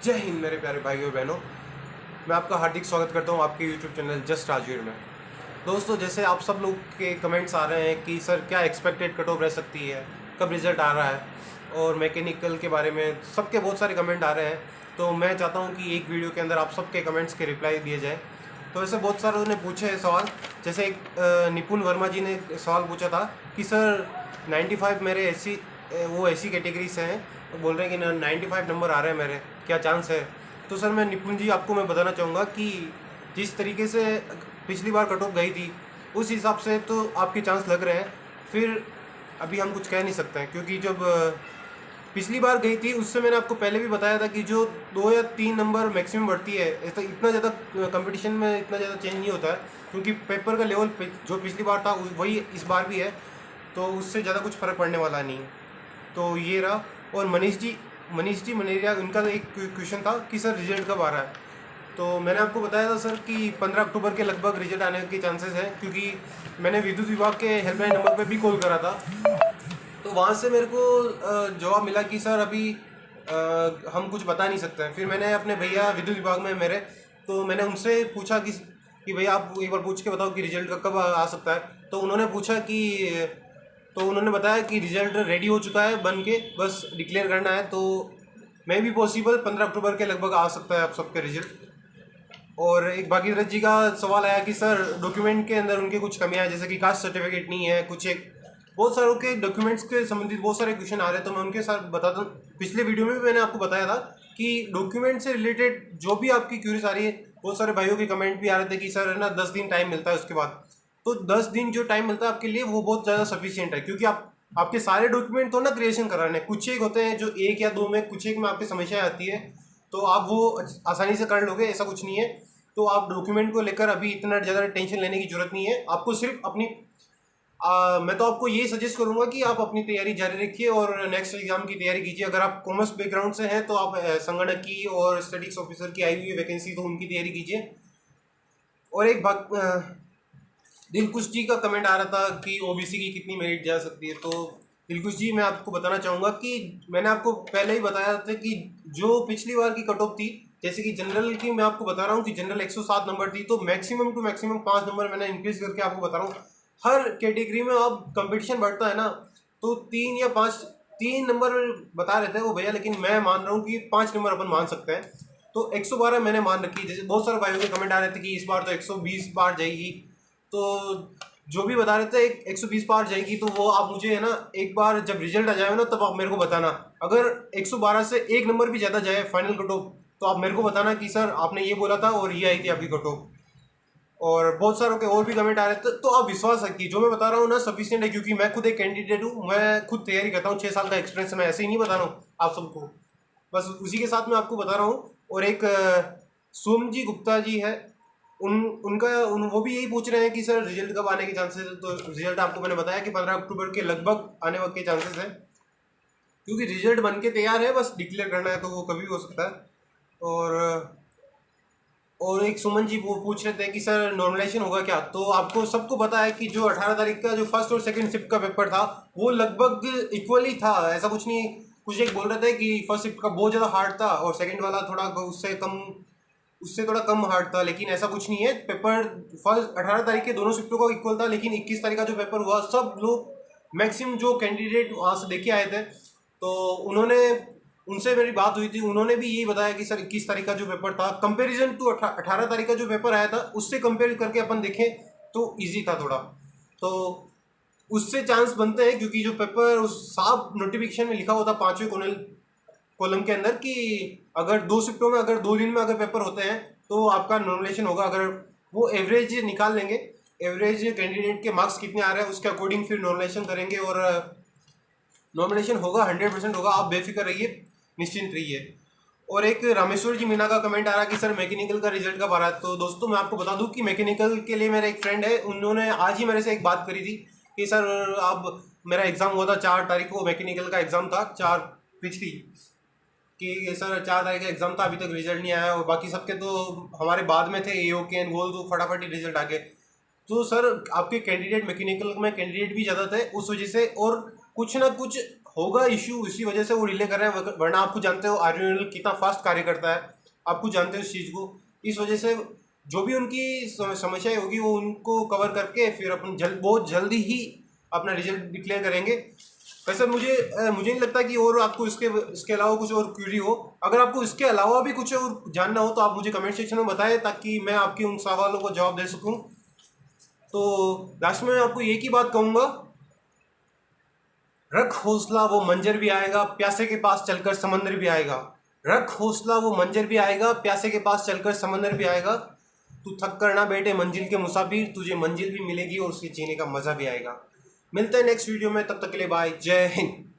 जय हिंद मेरे प्यारे भाइयों और बहनों। मैं आपका हार्दिक स्वागत करता हूं आपके YouTube चैनल जस्ट राजवीर में। दोस्तों, जैसे आप सब लोग के कमेंट्स आ रहे हैं कि सर क्या एक्सपेक्टेड कट ऑफ रह सकती है, कब रिज़ल्ट आ रहा है, और मैकेनिकल के बारे में सबके बहुत सारे कमेंट आ रहे हैं। तो मैं चाहता हूं कि एक वीडियो के अंदर आप सबके कमेंट्स के रिप्लाई दिए जाए। तो ऐसे बहुत सारे ने पूछे हैं सवाल। जैसे एक निपुण वर्मा जी ने सवाल पूछा था कि सर 95 मेरे ऐसी कैटेगरी से हैं, तो बोल रहे हैं कि 95 नंबर आ रहे हैं मेरे, क्या चांस है। तो सर मैं निपुण जी आपको मैं बताना चाहूँगा कि जिस तरीके से पिछली बार कट ऑफ गई थी उस हिसाब से तो आपके चांस लग रहे हैं। फिर अभी हम कुछ कह नहीं सकते हैं, क्योंकि जब पिछली बार गई थी उससे मैंने आपको पहले भी बताया था कि जो 2 या 3 नंबर मैक्सिमम बढ़ती है, ऐसा इतना ज़्यादा कंपटीशन में इतना ज़्यादा चेंज नहीं होता है, क्योंकि पेपर का लेवल जो पिछली बार था वही इस बार भी है, तो उससे ज़्यादा कुछ फ़र्क पड़ने वाला नहीं है। तो ये रहा। और मनीष जी मनेरिया, उनका एक क्वेश्चन था कि सर रिजल्ट कब आ रहा है। तो मैंने आपको बताया था सर कि 15 अक्टूबर के लगभग रिजल्ट आने के चांसेस हैं, क्योंकि मैंने विद्युत विभाग के हेल्पलाइन नंबर पे भी कॉल करा था। तो वहाँ से मेरे को जवाब मिला कि सर अभी हम कुछ बता नहीं सकते हैं। फिर मैंने अपने भैया विद्युत विभाग में मेरे, तो मैंने उनसे पूछा कि भैया आप एक बार पूछ के बताओ कि रिजल्ट कब आ सकता है। तो उन्होंने पूछा कि तो उन्होंने बताया कि रिजल्ट रेडी हो चुका है बन के, बस डिक्लेयर करना है। तो मैं भी पॉसिबल 15 अक्टूबर के लगभग आ सकता है आप सबके रिजल्ट। और एक भागीरथ जी का सवाल आया कि सर डॉक्यूमेंट के अंदर उनके कुछ कमियां हैं, जैसे कि कास्ट सर्टिफिकेट नहीं है, कुछ एक बहुत सारों के डॉक्यूमेंट्स के संबंधित बहुत सारे क्वेश्चन आ रहे हैं। तो मैं उनके साथ बताता हूँ। पिछले वीडियो में भी मैंने आपको बताया था कि डॉक्यूमेंट से रिलेटेड जो भी आपकी क्यूरीज आ रही है, बहुत सारे भाइयों के कमेंट भी आ रहे थे कि सर है ना 10 दिन टाइम मिलता है उसके बाद। तो 10 दिन जो टाइम मिलता है आपके लिए वो बहुत ज़्यादा सफिशियंट है, क्योंकि आपके सारे डॉक्यूमेंट तो ना क्रिएशन कराने, कुछ एक होते हैं जो 1 या 2 में, कुछ एक में आपकी समस्या आती है, तो आप वो आसानी से कर लोगे, ऐसा कुछ नहीं है। तो आप डॉक्यूमेंट को लेकर अभी इतना ज़्यादा टेंशन लेने की जरूरत नहीं है। आपको सिर्फ अपनी मैं तो आपको ये सजेस्ट करूंगा कि आप अपनी तैयारी जारी रखिए और नेक्स्ट एग्जाम की तैयारी कीजिए। अगर आप कॉमर्स बैकग्राउंड से हैं तो आप संगणकी और स्टैटिक्स ऑफिसर की आई हुई है वैकेंसी, तो उनकी तैयारी कीजिए। और एक दिलकुश जी का कमेंट आ रहा था कि ओबीसी की कितनी मेरिट जा सकती है। तो दिलकुश जी, मैं आपको बताना चाहूँगा कि मैंने आपको पहले ही बताया था कि जो पिछली बार की कट ऑफ थी, जैसे कि जनरल की मैं आपको बता रहा हूँ कि जनरल 107 नंबर थी, तो मैक्सिमम टू मैक्सिमम 5 नंबर मैंने इंक्रीज करके आपको बता रहा हूँ। हर कैटेगरी में अब कंपटीशन बढ़ता है ना, तो 3 नंबर बता रहे थे वो भैया, लेकिन मैं मान रहा हूँ कि 5 नंबर अपन मान सकते हैं। तो 112 मैंने मान रखी है। जैसे बहुत सारे भाइयों के कमेंट आ रहे थे कि इस बार तो 120 बार जाएगी, तो जो भी बता रहे थे 120 पार जाएगी, तो वो आप मुझे है ना एक बार जब रिजल्ट आ जाए ना तब आप मेरे को बताना। अगर 112 से 1 नंबर भी ज़्यादा जाए फाइनल कट ऑफ, तो आप मेरे को बताना कि सर आपने ये बोला था और ये आई थी आपकी कट ऑफ। और बहुत सारों के और भी कमेंट आ रहे थे, तो आप विश्वास रखिए जो मैं बता रहा हूँ ना सफिशियंट है, क्योंकि मैं खुद एक कैंडिडेट हूँ, मैं खुद तैयारी करता हूँ, 6 साल का एक्सपीरियंस है। मैं ऐसे ही नहीं बता रहा हूँ आप सबको, बस उसी के साथ मैं आपको बता रहा हूँ। और एक सोम जी गुप्ता जी है, वो भी यही पूछ रहे हैं कि सर रिजल्ट कब आने के चांसेस है। तो रिजल्ट आपको मैंने बताया कि 15 अक्टूबर के लगभग आने वक्त के चांसेस है, क्योंकि रिजल्ट बन के तैयार है, बस डिक्लेयर करना है, तो वो कभी भी हो सकता है। और एक सुमन जी वो पूछ रहे थे कि सर नॉर्मलाइजेशन होगा क्या। तो आपको सबको पता है कि जो 18 तारीख का जो फर्स्ट और सेकंड शिफ्ट का पेपर था वो लगभग इक्वली था, ऐसा कुछ नहीं। कुछ एक बोल रहे थे कि फर्स्ट शिफ्ट का बहुत ज़्यादा हार्ड था और सेकंड वाला थोड़ा उससे थोड़ा कम हार्ड था, लेकिन ऐसा कुछ नहीं है। पेपर फर्स्ट 18 तारीख के दोनों शिफ्टों का इक्वल था, लेकिन 21 तारीख का जो पेपर हुआ, सब लोग मैक्सिमम जो कैंडिडेट वहाँ से देखे आए थे, तो उनसे मेरी बात हुई थी, उन्होंने भी यही बताया कि सर 21 तारीख का जो पेपर था कंपैरिजन टू 18 तारीख का जो पेपर आया था उससे कंपेयर करके अपन देखें तो इजी था थोड़ा, तो उससे चांस बनते हैं। क्योंकि जो पेपर उस साफ नोटिफिकेशन में लिखा हुआ था 5वें कॉलम के अंदर कि अगर 2 शिफ्टों में, अगर 2 दिन में अगर पेपर होते हैं तो आपका नॉर्मलाइजेशन होगा। अगर वो एवरेज निकाल लेंगे, एवरेज कैंडिडेट के मार्क्स कितने आ रहे हैं उसके अकॉर्डिंग फिर नॉर्मलाइजेशन करेंगे, और नॉमिनेशन होगा, 100% होगा। आप बेफिक्र रहिए, निश्चिंत रहिए। और एक रामेश्वर जी मीना का कमेंट आ रहा है कि सर मैकेनिकल का रिजल्ट कब आ रहा है। तो दोस्तों मैं आपको बता दूं कि मैकेनिकल के लिए मेरा एक फ्रेंड है, उन्होंने आज ही मेरे से एक बात करी थी कि सर आप, मेरा एग्ज़ाम हुआ था 4 तारीख को, मैकेनिकल का एग्ज़ाम था 4 पिछली, कि सर 4 तारीख का एग्ज़ाम था, अभी तक रिजल्ट नहीं आया, और बाकी सबके तो हमारे बाद में थे AO के गोल, तो फटाफट ही रिजल्ट आ गए। तो सर आपके कैंडिडेट मैकेनिकल में कैंडिडेट भी ज़्यादा थे उस वजह से, और कुछ ना कुछ होगा इशू, इसी वजह से वो डिले कर रहे हैं, वरना आपको जानते हो आर्यन कितना फास्ट कार्य करता है, आपको जानते हो इस चीज़ को। इस वजह से जो भी उनकी समस्याएं होगी वो उनको कवर करके फिर अपन बहुत जल्दी ही अपना रिजल्ट डिक्लेयर करेंगे। वैसे मुझे नहीं लगता कि और आपको इसके अलावा कुछ और क्यूरी हो। अगर आपको इसके अलावा भी कुछ और जानना हो तो आप मुझे कमेंट सेक्शन में बताएं, ताकि मैं आपके उन सवालों को जवाब दे सकूं। तो लास्ट में मैं आपको एक ही बात कहूँगा, रख हौसला वो मंजर भी आएगा, प्यासे के पास चलकर समंदर भी आएगा। रख हौसला वो मंजर भी आएगा, प्यासे के पास चलकर समंदर भी आएगा। तू थक कर ना बैठे मंजिल के मुसाफिर, तुझे मंजिल भी मिलेगी और उसके जीने का मजा भी आएगा। मिलते हैं नेक्स्ट वीडियो में, तब तक के लिए बाय, जय हिंद।